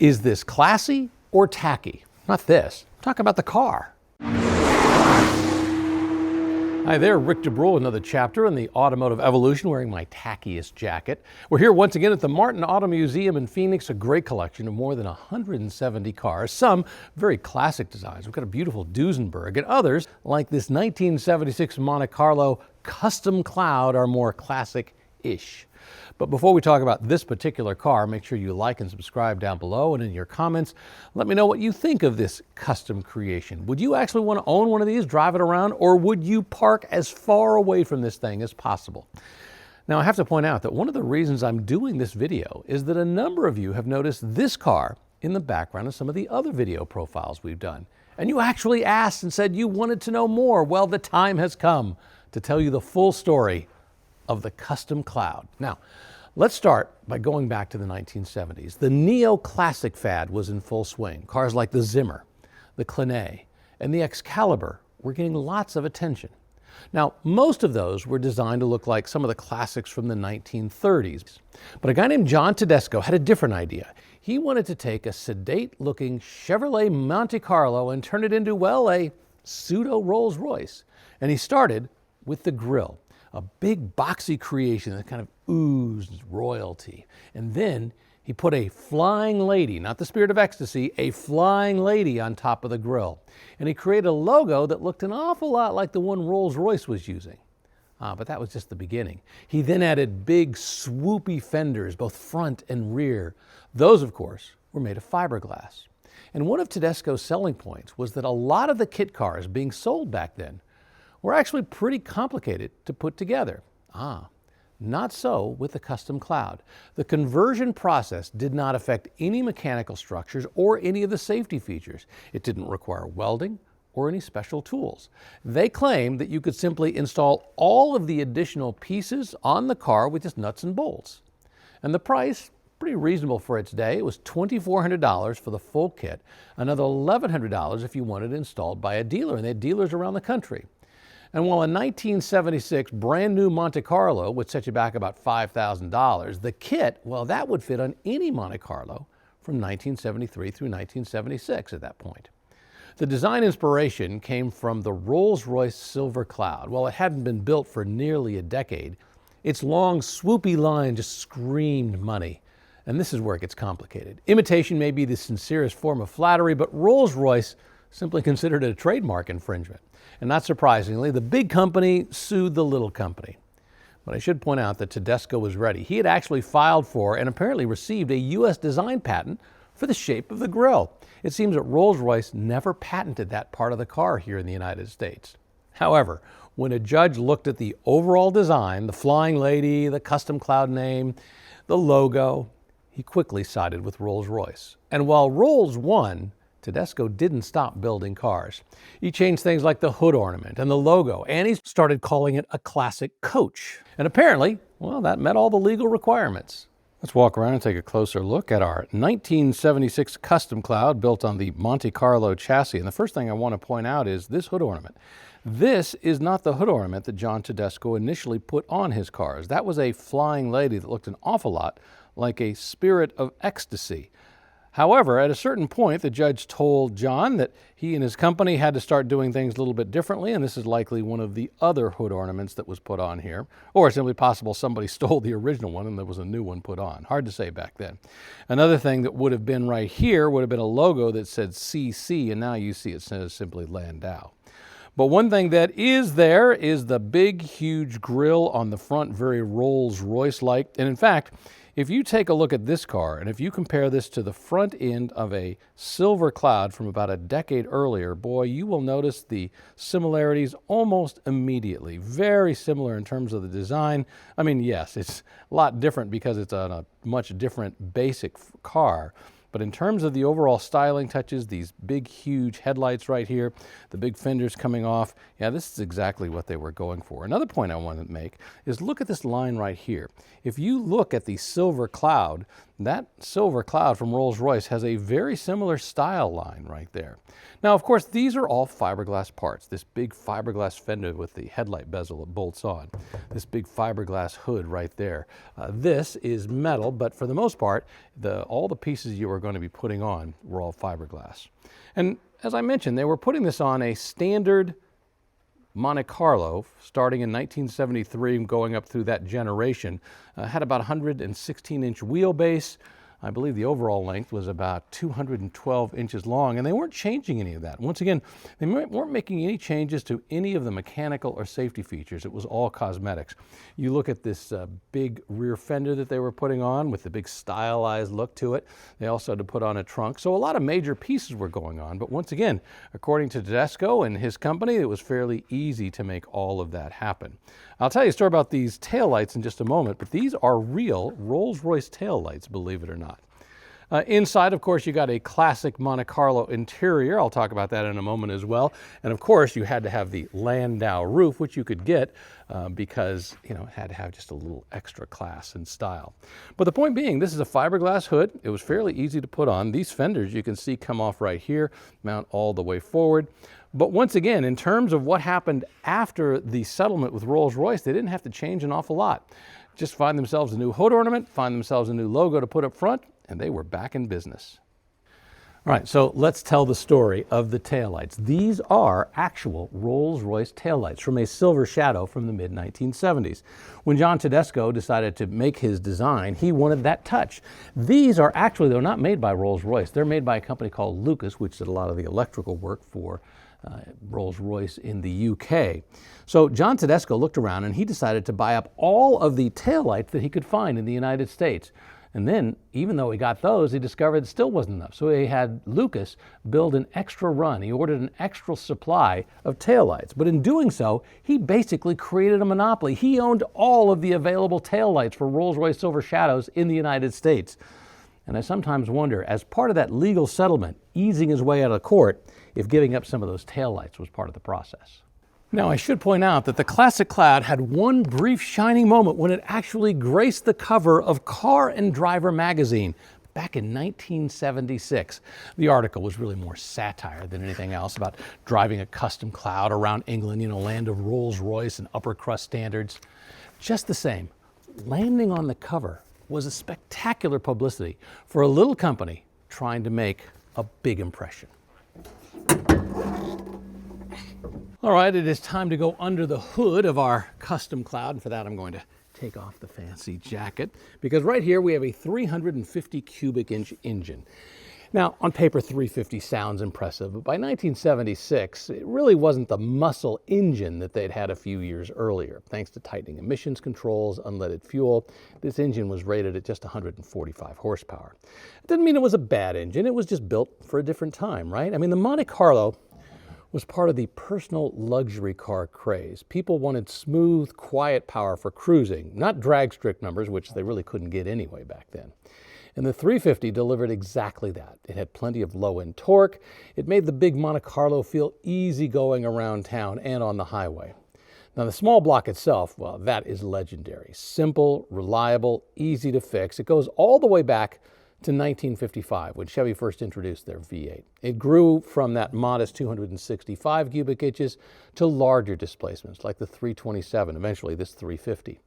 Is this classy or tacky? Not this. I'm talking about the car. Hi there, Rick DeBrule, another chapter in the automotive evolution, wearing my tackiest jacket. We're here once again at the Martin Auto Museum in Phoenix, a great collection of more than 170 cars, some very classic designs. We've got a beautiful Duesenberg, and others, like this 1976 Monte Carlo Custom Cloud, are more classic-ish. But before we talk about this particular car, make sure you like and subscribe down below, and in your comments, let me know what you think of this custom creation. Would you actually want to own one of these, drive it around, or would you park as far away from this thing as possible? Now, I have to point out that one of the reasons I'm doing this video is that a number of you have noticed this car in the background of some of the other video profiles we've done. And you actually asked and said you wanted to know more. Well, the time has come to tell you the full story of the Custom Cloud. Now, let's start by going back to the 1970s. The neoclassic fad was in full swing. Cars like the Zimmer, the Clenet, and the Excalibur were getting lots of attention. Now, most of those were designed to look like some of the classics from the 1930s. But a guy named John Tedesco had a different idea. He wanted to take a sedate-looking Chevrolet Monte Carlo and turn it into, well, a pseudo Rolls-Royce. And he started with the grille. A big boxy creation that kind of oozed royalty. And then he put a flying lady, not the Spirit of Ecstasy, a flying lady on top of the grille. And he created a logo that looked an awful lot like the one Rolls-Royce was using. But that was just the beginning. He then added big swoopy fenders, both front and rear. Those, of course, were made of fiberglass. And one of Tedesco's selling points was that a lot of the kit cars being sold back then were actually pretty complicated to put together. Not so with the Custom Cloud. The conversion process did not affect any mechanical structures or any of the safety features. It didn't require welding or any special tools. They claimed that you could simply install all of the additional pieces on the car with just nuts and bolts. And the price, pretty reasonable for its day. It was $2,400 for the full kit, another $1,100 if you wanted it installed by a dealer, and they had dealers around the country. And while a 1976 brand new Monte Carlo would set you back about $5,000, the kit, well, that would fit on any Monte Carlo from 1973 through 1976 at that point. The design inspiration came from the Rolls-Royce Silver Cloud. While it hadn't been built for nearly a decade, its long, swoopy line just screamed money. And this is where it gets complicated. Imitation may be the sincerest form of flattery, but Rolls-Royce simply considered it a trademark infringement. And not surprisingly, the big company sued the little company. But I should point out that Tedesco was ready. He had actually filed for and apparently received a U.S. design patent for the shape of the grille. It seems that Rolls-Royce never patented that part of the car here in the United States. However, when a judge looked at the overall design, the flying lady, the Custom Cloud name, the logo, he quickly sided with Rolls-Royce. And while Rolls won, Tedesco didn't stop building cars. He changed things like the hood ornament and the logo, and he started calling it a classic coach. And apparently, well, that met all the legal requirements. Let's walk around and take a closer look at our 1976 Custom Cloud built on the Monte Carlo chassis. And the first thing I want to point out is this hood ornament. This is not the hood ornament that John Tedesco initially put on his cars. That was a flying lady that looked an awful lot like a Spirit of Ecstasy. However, at a certain point, the judge told John that he and his company had to start doing things a little bit differently, and this is likely one of the other hood ornaments that was put on here. Or it's simply possible somebody stole the original one and there was a new one put on. Hard to say back then. Another thing that would have been right here would have been a logo that said CC, and now you see it says simply Landau. But one thing that is there is the big, huge grille on the front, very Rolls-Royce-like. And in fact, if you take a look at this car, and if you compare this to the front end of a Silver Cloud from about a decade earlier, boy, you will notice the similarities almost immediately. Very similar in terms of the design. I mean, yes, it's a lot different because it's on a much different basic car. But in terms of the overall styling touches, these big, huge headlights right here, the big fenders coming off, yeah, this is exactly what they were going for. Another point I want to make is look at this line right here. If you look at the Silver Cloud, that Silver Cloud from Rolls-Royce has a very similar style line right there. Now, of course, these are all fiberglass parts. This big fiberglass fender with the headlight bezel that bolts on. This big fiberglass hood right there. This is metal, but for the most part, all the pieces you are going to be putting on were all fiberglass. And as I mentioned, they were putting this on a standard Monte Carlo starting in 1973 and going up through that generation. Had about 116-inch wheelbase. I believe the overall length was about 212 inches long, and they weren't changing any of that. Once again, they weren't making any changes to any of the mechanical or safety features. It was all cosmetics. You look at this big rear fender that they were putting on with the big stylized look to it. They also had to put on a trunk. So a lot of major pieces were going on. But once again, according to Tedesco and his company, it was fairly easy to make all of that happen. I'll tell you a story about these taillights in just a moment, but these are real Rolls-Royce taillights, believe it or not. Inside, of course, you got a classic Monte Carlo interior. I'll talk about that in a moment as well. And of course, you had to have the Landau roof, which you could get because, you know, it had to have just a little extra class and style. But the point being, this is a fiberglass hood. It was fairly easy to put on. These fenders, you can see, come off right here, mount all the way forward. But once again, in terms of what happened after the settlement with Rolls-Royce, they didn't have to change an awful lot. Just find themselves a new hood ornament, find themselves a new logo to put up front, and they were back in business. All right, so let's tell the story of the taillights. These are actual Rolls-Royce taillights from a silver shadow from the mid-1970s. When John Tedesco decided to make his design, he wanted that touch. These are actually, they're not made by Rolls-Royce. They're made by a company called Lucas, which did a lot of the electrical work for Rolls-Royce in the UK. So John Tedesco looked around and he decided to buy up all of the taillights that he could find in the United States. And then, even though he got those, he discovered it still wasn't enough. So he had Lucas build an extra run. He ordered an extra supply of taillights. But in doing so, he basically created a monopoly. He owned all of the available taillights for Rolls-Royce Silver Shadows in the United States. And I sometimes wonder, as part of that legal settlement, easing his way out of court, if giving up some of those taillights was part of the process. Now, I should point out that the Classic Cloud had one brief shining moment when it actually graced the cover of Car and Driver magazine back in 1976. The article was really more satire than anything else about driving a custom Cloud around England, you know, land of Rolls-Royce and upper crust standards. Just the same, landing on the cover was a spectacular publicity for a little company trying to make a big impression. All right, it is time to go under the hood of our custom Cloud, and for that I'm going to take off the fancy jacket, because right here we have a 350 cubic inch engine. Now, on paper, 350 sounds impressive, but by 1976, it really wasn't the muscle engine that they'd had a few years earlier. Thanks to tightening emissions controls, unleaded fuel, this engine was rated at just 145 horsepower. It didn't mean it was a bad engine, it was just built for a different time, right? I mean, the Monte Carlo was part of the personal luxury car craze. People wanted smooth, quiet power for cruising, not drag strip numbers, which they really couldn't get anyway back then. And the 350 delivered exactly that. It had plenty of low-end torque. It made the big Monte Carlo feel easy going around town and on the highway. Now, the small block itself, well, that is legendary. Simple, reliable, easy to fix. It goes all the way back to 1955, when Chevy first introduced their V8. It grew from that modest 265 cubic inches to larger displacements, like the 327, eventually this 350.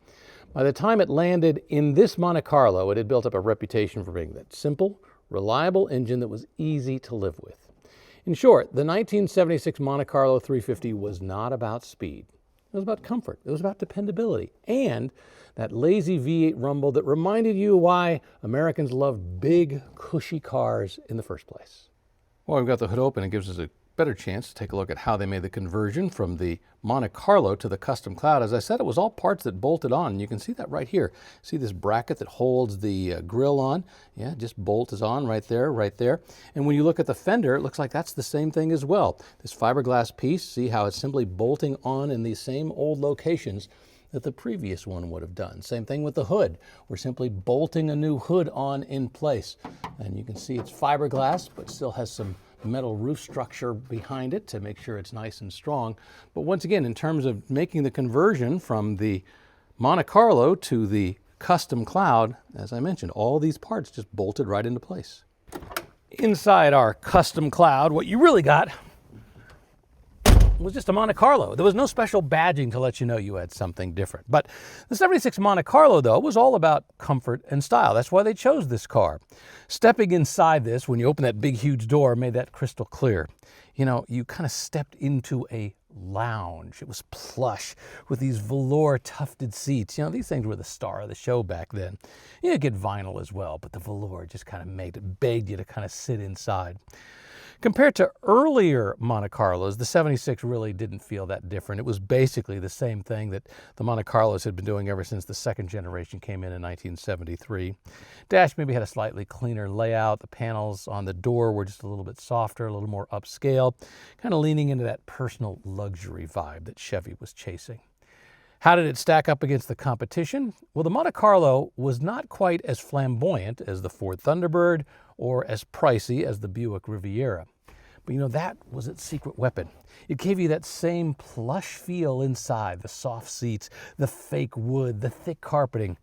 By the time it landed in this Monte Carlo, it had built up a reputation for being that simple, reliable engine that was easy to live with. In short, the 1976 Monte Carlo 350 was not about speed. It was about comfort. It was about dependability. And that lazy V8 rumble that reminded you why Americans love big, cushy cars in the first place. Well, we've got the hood open. It gives us a better chance to take a look at how they made the conversion from the Monte Carlo to the Custom Cloud. As I said, it was all parts that bolted on, and you can see that right here. See this bracket that holds the grill on? Yeah, just bolt is on right there, right there. And when you look at the fender, it looks like that's the same thing as well. This fiberglass piece, see how it's simply bolting on in these same old locations that the previous one would have done. Same thing with the hood. We're simply bolting a new hood on in place. And you can see it's fiberglass, but still has some metal roof structure behind it to make sure it's nice and strong. But once again, in terms of making the conversion from the Monte Carlo to the Custom Cloud, as I mentioned, all these parts just bolted right into place. Inside our Custom Cloud, what you really got was just a Monte Carlo. There was no special badging to let you know you had something different. But the 76 Monte Carlo, though, was all about comfort and style. That's why they chose this car. Stepping inside this, when you open that big, huge door, made that crystal clear. You know, you kind of stepped into a lounge. It was plush with these velour tufted seats. You know, these things were the star of the show back then. You get vinyl as well, but the velour just kind of begged you to kind of sit inside. Compared to earlier Monte Carlos, the 76 really didn't feel that different. It was basically the same thing that the Monte Carlos had been doing ever since the second generation came in 1973. Dash maybe had a slightly cleaner layout. The panels on the door were just a little bit softer, a little more upscale, kind of leaning into that personal luxury vibe that Chevy was chasing. How did it stack up against the competition? Well, the Monte Carlo was not quite as flamboyant as the Ford Thunderbird or as pricey as the Buick Riviera. But you know, that was its secret weapon. It gave you that same plush feel inside, the soft seats, the fake wood, the thick carpeting,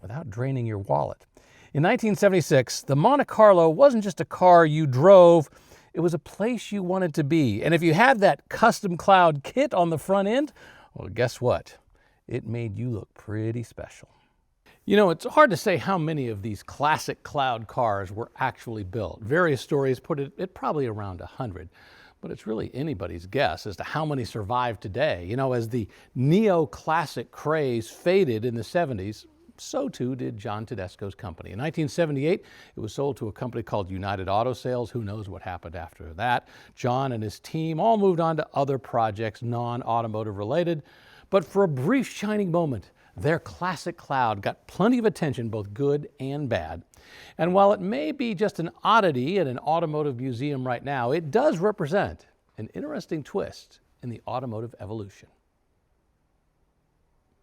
without draining your wallet. In 1976, the Monte Carlo wasn't just a car you drove, it was a place you wanted to be. And if you had that custom cloud kit on the front end, well, guess what? It made you look pretty special. You know, it's hard to say how many of these classic cloud cars were actually built. Various stories put it at probably around 100, but it's really anybody's guess as to how many survive today. You know, as the neo-classic craze faded in the 70s, so too did John Tedesco's company. In 1978, it was sold to a company called United Auto Sales. Who knows what happened after that? John and his team all moved on to other projects, non-automotive related, but for a brief shining moment, their classic cloud got plenty of attention, both good and bad. And while it may be just an oddity in an automotive museum right now, it does represent an interesting twist in the automotive evolution.